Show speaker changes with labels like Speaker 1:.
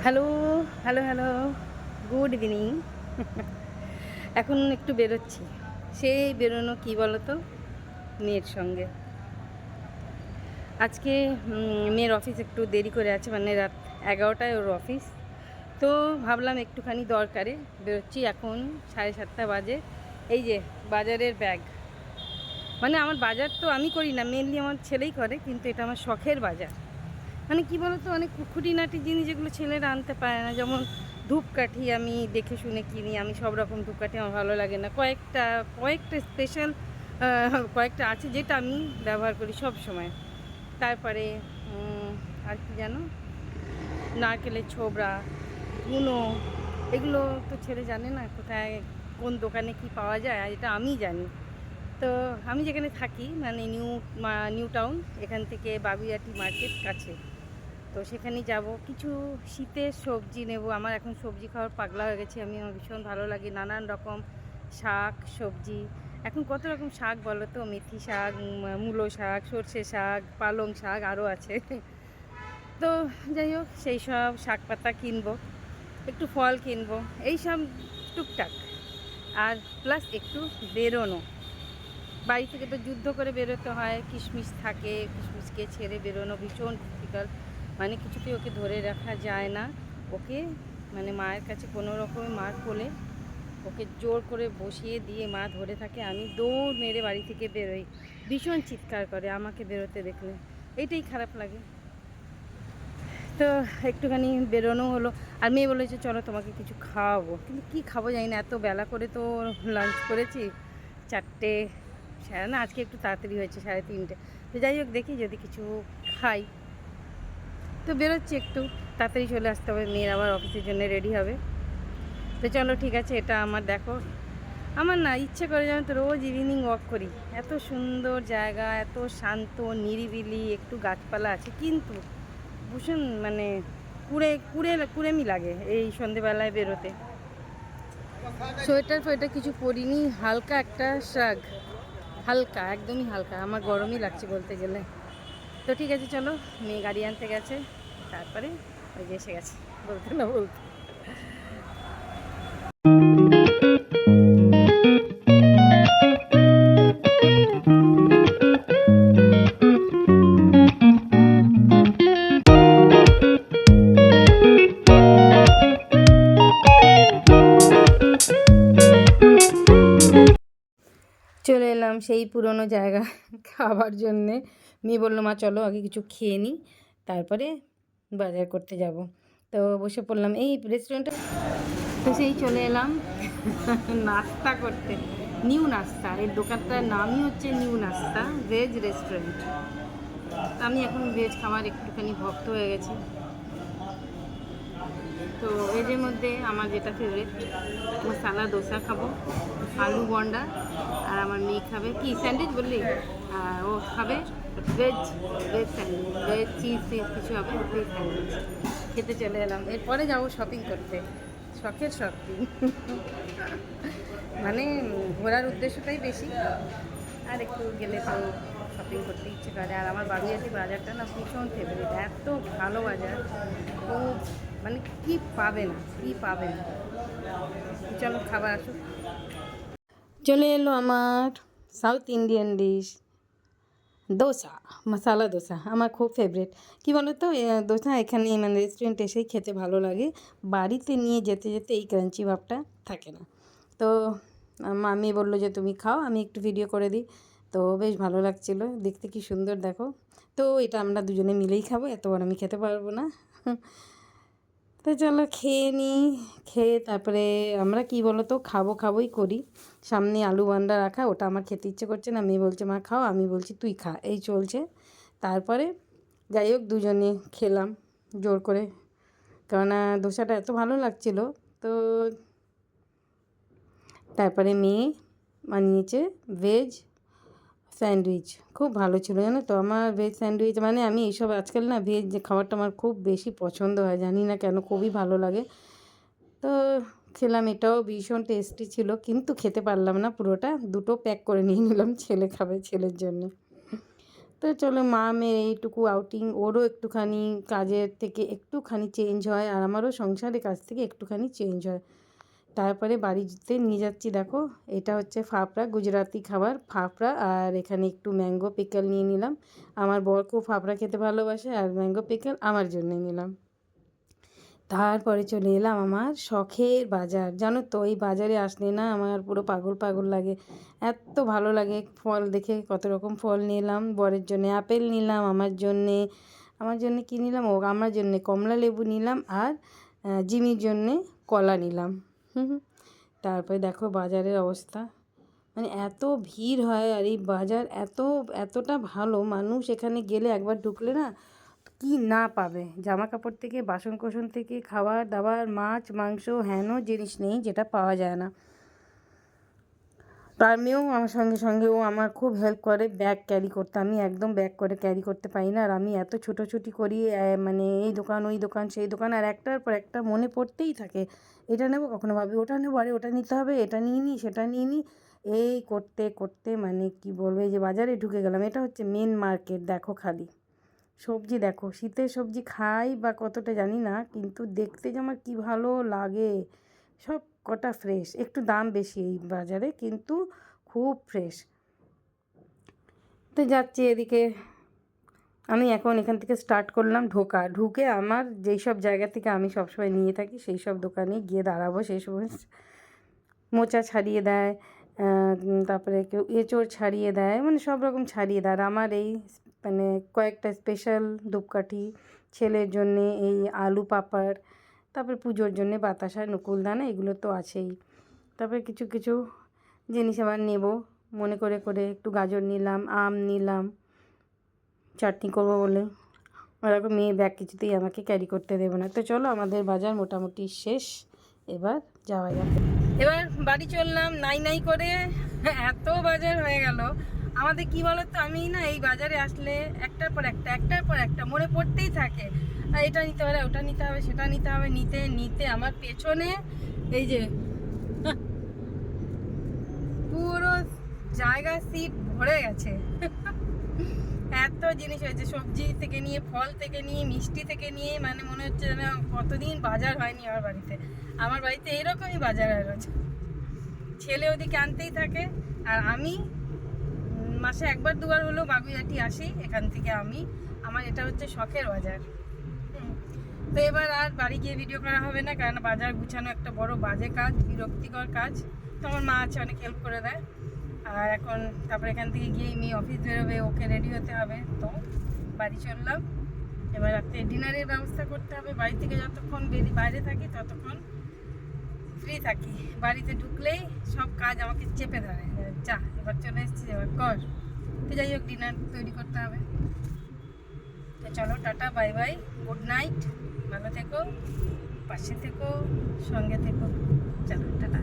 Speaker 1: Hello, hello, hello, good evening. এখন একটু বেরোচ্ছি। সেই বেরোনো কী বলো তো, মেয়ের সঙ্গে। আজকে মেয়ের অফিস একটু দেরি করে আছে, মানে রাত 11টায় ওর অফিস। তো ভাবলাম একটুখানি দরকারে বেরোচ্ছি। এখন 7:30 বাজে। এই যে বাজারের ব্যাগ, মানে আমার বাজার তো আমি করি না, মেনলি আমার ছেলেই করে, কিন্তু এটা আমার শখের বাজার। মানে কি বলতো, অনেক খুঁটিনাটি জিনিস যেগুলো ছেলেরা আনতে পারে না, যেমন ধূপকাঠি আমি দেখে শুনে কিনি। আমি সব রকম ধূপকাঠি আমার ভালো লাগে না, কয়েকটা কয়েকটা স্পেশাল কয়েকটা আছে যেটা আমি ব্যবহার করি সব সময়। তারপরে আর কি জানো, নারকেলের ছোবড়া, ধুনো, এগুলো তো ছেলে জানে না কোথায় কোন দোকানে কি পাওয়া যায়, আর এটা আমি জানি। তো আমি যেখানে থাকি, মানে নিউ টাউন, এখান থেকে বাগুইআটি মার্কেট কাছে। তো সেখানেই যাব, কিছু শীতের সবজি নেব। আমার এখন সবজি খাওয়ার পাগলা হয়ে গেছি আমি, আমার ভীষণ ভালো লাগে নানান রকম শাক সবজি। এখন কত রকম শাক বলো তো, মেথি শাক, মূলো শাক, সর্ষে শাক, পালং শাক, আরও আছে। তো যাই হোক, সেই সব শাক পাতা কিনবো, একটু ফল কিনবো, এই সব টুকটাক। আর প্লাস একটু বেরোনো, বাড়ি থেকে তো যুদ্ধ করে বেরোতে হয়, কিশমিশ থাকে, কিশমিশকে ছেড়ে বেরোনো ভীষণ ডিফিকাল্ট। মানে কিছুতেই ওকে ধরে রাখা যায় না। ওকে মানে মায়ের কাছে কোনো রকমে মার কোলে ওকে জোর করে বসিয়ে দিয়ে মা ধরে থাকে, আমি দৌড় মেরে বাড়ি থেকে বেরোই। ভীষণ চিৎকার করে আমাকে বেরোতে দেখলে, এইটাই খারাপ লাগে। তো একটুখানি বেরোনো হলো। আর মেয়ে বলেছে চলো তোমাকে কিছু খাওয়াবো, কিন্তু কী খাবো জানি না, এত বেলা করে তো লাঞ্চ করেছি। 4টে, সাড়ে না, আজকে একটু তাড়াতাড়ি হয়েছে, 3:30। তো যাই হোক, দেখি যদি কিছু খাই। তো বেরোচ্ছি, একটু তাড়াতাড়ি চলে আসতে হবে, মেয়ের আবার অফিসের জন্য রেডি হবে। তো চলো ঠিক আছে। এটা আমার দেখো, আমার না ইচ্ছে করে যেন তো রোজ ইভিনিং ওয়াক করি। এত সুন্দর জায়গা, এত শান্ত নিরিবিলি, একটু গাছপালা আছে, কিন্তু ভীষণ মানে কুড়েমি লাগে এই সন্ধেবেলায় বেরোতে। সোয়েটার ফোয়েটার কিছু পরিনি, হালকা একটা শাগ, হালকা, একদমই হালকা। আমার গরমই লাগছে বলতে গেলে। তো ঠিক আছে চলো, মেয়ে গাড়ি আনতে গেছে, তারপরে ওই যে এসে গেছে বলতে না বলতে। চলে এলাম সেই পুরনো জায়গা খাবার জন্যে। মেয়ে বললো মা চলো আগে কিছু খেয়ে নিই, তারপরে বাজার করতে যাব। তো বসে পড়লাম এই রেস্টুরেন্টে। তো সেই চলে এলাম নাস্তা করতে। নিউ নাস্তা, এই দোকানটার নামই হচ্ছে নিউ নাস্তা ভেজ রেস্টুরেন্ট। আমি এখন ভেজ খাবার একটুখানি ভক্ত হয়ে গেছি। তো ভেজের মধ্যে আমার যেটা ফেভারিট, মশালা দোসা খাবো, আলু বন্ডা, আর আমার মেয়ে খাবে কি স্যান্ডউইচ বললি, ও খাবে veg veg sandwich, veg cheese কিছু হবে, ভেজ স্যান্ডউইচ খেতে চলে এলাম। এরপরে যাবো শপিং করতে, শখের শপিং। মানে ঘোরার উদ্দেশ্যটাই বেশি, আর একটু গেলে তো শপিং করতে ইচ্ছে করে। আর আমার বাগুইআটি বাজারটা না ভীষণ ফেভারিট, এত ভালো বাজার। ও মানে কি পাবে না, কি পাবে না। চলো খাবার আসুক। চলে এলো আমার সাউথ ইন্ডিয়ান ডিশ, দোসা, মশালা দোসা। আমার খুব ফেভারিট। কী বলো তো, দোসা এখানে মানে রেস্টুরেন্টে এসেই খেতে ভালো লাগে, বাড়িতে নিয়ে যেতে যেতে এই ক্রাঞ্চি ভাবটা থাকে না। তো মামি বললো যে তুমি খাও, আমি একটু ভিডিও করে দিই। তো বেশ ভালো লাগছিলো দেখতে, কি সুন্দর দেখো। তো এটা আমরা দুজনে মিলেই খাবো, এতবার আমি খেতে পারবো না। তো চলো খেয়ে নিই। খেয়ে তারপরে আমরা কি বলো তো খাবোই করি। সামনে আলু বান্ডা রাখা, ওটা আমার খেতে ইচ্ছে করছে না, মেয়ে বলছে মা খাও, আমি বলছি তুই খা, এই চলছে। তারপরে যাই হোক দুজনে খেলাম জোর করে, কেননা দোসাটা এত ভালো লাগছিলো। তো তারপরে মেয়ে বানিয়েছে ভেজ স্যান্ডউইচ, খুব ভালো ছিল জানো তো। আমার ভেজ স্যান্ডউইচ মানে আমি এইসব আজকাল না ভেজ যে খাবারটা আমার খুব বেশি পছন্দ হয়, জানি না কেন, খুবই ভালো লাগে। তো খেলাম, এটাও ভীষণ টেস্টি ছিল, কিন্তু খেতে পারলাম না পুরোটা, দুটো প্যাক করে নিয়ে নিলাম, ছেলে খাবে ছেলের জন্য। তো তো চলো মা মেয়ের এইটুকু আউটিং, ওরও একটুখানি কাজের থেকে একটুখানি চেঞ্জ হয় আর আমারও সংসারের কাজ থেকে একটুখানি চেঞ্জ হয়। তারপরে বাড়িতে নিয়ে যাচ্ছি, দেখো এটা হচ্ছে ফাফড়া, গুজরাটি খাবার ফাফড়া, আর এখানে একটু ম্যাঙ্গো পিকল নিয়ে নিলাম। আমার বর খুব ফাফড়া খেতে ভালোবাসে, আর ম্যাঙ্গো পিকল আমার জন্যই নিলাম। তারপরে চলে এলাম আমার শখের বাজার। জানো তো এই বাজারে আসলে না আমার পুরো পাগল পাগল লাগে, এত ভালো লাগে। ফল দেখে কত রকম ফল নিলাম, বরের জন্যে আপেল নিলাম, আমার জন্যে কী নিলাম, আমার জন্যে কমলা লেবু নিলাম, আর জিমির জন্যে কলা নিলাম। তারপরে দেখো বাজারের অবস্থা, মানে এত ভিড় হয়, আর এই বাজার এতটা ভালো, মানুষ এখানে গেলে একবার ঢুকলে না কি না পাবে। জামা কাপড় থেকে, বাসন কোসন থেকে, খাবার দাবার, মাছ মাংস, হেন জিনিস নেই যেটা পাওয়া যায় না। তার মেয়েও আমার সঙ্গে সঙ্গে, ও আমার খুব হেল্প করে ব্যাগ ক্যারি করতে। আমি একদম ব্যাগ করে ক্যারি করতে পারি না, আর আমি এত ছোটাছুটি করি, মানে এই দোকান ওই দোকান সেই দোকান, আর একটার পর একটা মনে পড়তেই থাকে, এটা নেবো, কখনো ভাবি ওটা নেবো, আরে ওটা নিতে হবে, এটা নিয়ে নিই সেটা নিয়ে নিই, এই করতে করতে মানে কি বলবো, এই যে বাজারে ঢুকে গেলাম। এটা হচ্ছে মেন মার্কেট, দেখো খালি সবজি দেখো, শীতের সবজি খাই বা কতটা জানি না, কিন্তু দেখতে যে আমার কী ভালো লাগে, সব কটা ফ্রেশ, একটু দাম বেশি এই বাজারে কিন্তু খুব ফ্রেশ। তো যাচ্ছি এদিকে, আমি এখন এখান থেকে স্টার্ট করলাম ঢুকে আমার যেই সব জায়গা থেকে আমি সবসময় নিয়ে থাকি সেই সব দোকানে গিয়ে দাঁড়াবো। সেই সময় মোচা ছাড়িয়ে দেয়, তারপরে কেউ এঁচোড় ছাড়িয়ে দেয়, মানে সব রকম ছাড়িয়ে দেয়। আর আমার এই মানে কয়েকটা স্পেশাল ধূপকাঠি, ছেলের জন্যে এই আলু পাঁপড়, তারপরে পুজোর জন্যে বাতাসা নকুলদানা, এগুলো তো আছেই। তারপরে কিছু কিছু জিনিস আবার নেব মনে করে একটু গাজর নিলাম, আম নিলাম, চাটনি করবো বলে। ওরকম মেয়ে ব্যাগ কিছুতেই আমাকে ক্যারি করতে দেবে না। তো চলো আমাদের বাজার মোটামুটি শেষ, এবার যাওয়া যাক। এবার বাড়ি চললাম নাই করে, এত বাজার হয়ে গেল আমাদের। কি বলো তো, আমি না এই বাজারে আসলে একটার পর একটা মনে পড়তেই থাকে, আর এটা নিতে হবে, ওটা নিতে হবে, সেটা নিতে হবে, নিতে নিতে আমার পেছনে এই যে পুরো জায়গা সিট ভরে গেছে। এত জিনিস হয়েছে, সবজি থেকে নিয়ে, ফল থেকে নিয়ে, মিষ্টি থেকে নিয়ে, মানে মনে হচ্ছে যেন কতদিন বাজার হয়নি আমার বাড়িতে এইরকমই বাজার হয় রোজ। ছেলে ওদিকে আনতেই থাকে, আর আমি মাসে একবার দুবার হলেও বাগুইহাটি আসি এখান থেকে। আমার এটা হচ্ছে শখের বাজার। তো এবার আর বাড়ি গিয়ে ভিডিও করা হবে না, কারণ বাজার গুছানো একটা বড় বাজে কাজ, বিরক্তিকর কাজ। তো আমার মা আছে, অনেক হেল্প করে দেয়। আর এখন তারপরে এখান থেকে গিয়ে মেয়ে অফিস বেরোবে, ওকে রেডি হতে হবে, তো বাড়ি চললাম। এবার রাত্রে ডিনারের ব্যবস্থা করতে হবে। বাড়ি থেকে যতক্ষণ বাইরে থাকি ততক্ষণ ফ্রি থাকি, বাড়িতে ঢুকলেই সব কাজ আমাকে চেপে ধরে, যা এবার চলে এসেছি এবার কর। তো যাই হোক, ডিনার তৈরি করতে হবে। তো চলো, tata, bye bye, good night, ভালো থেকো, পাশে থেকো, সঙ্গে থেকো, চলো টাটা।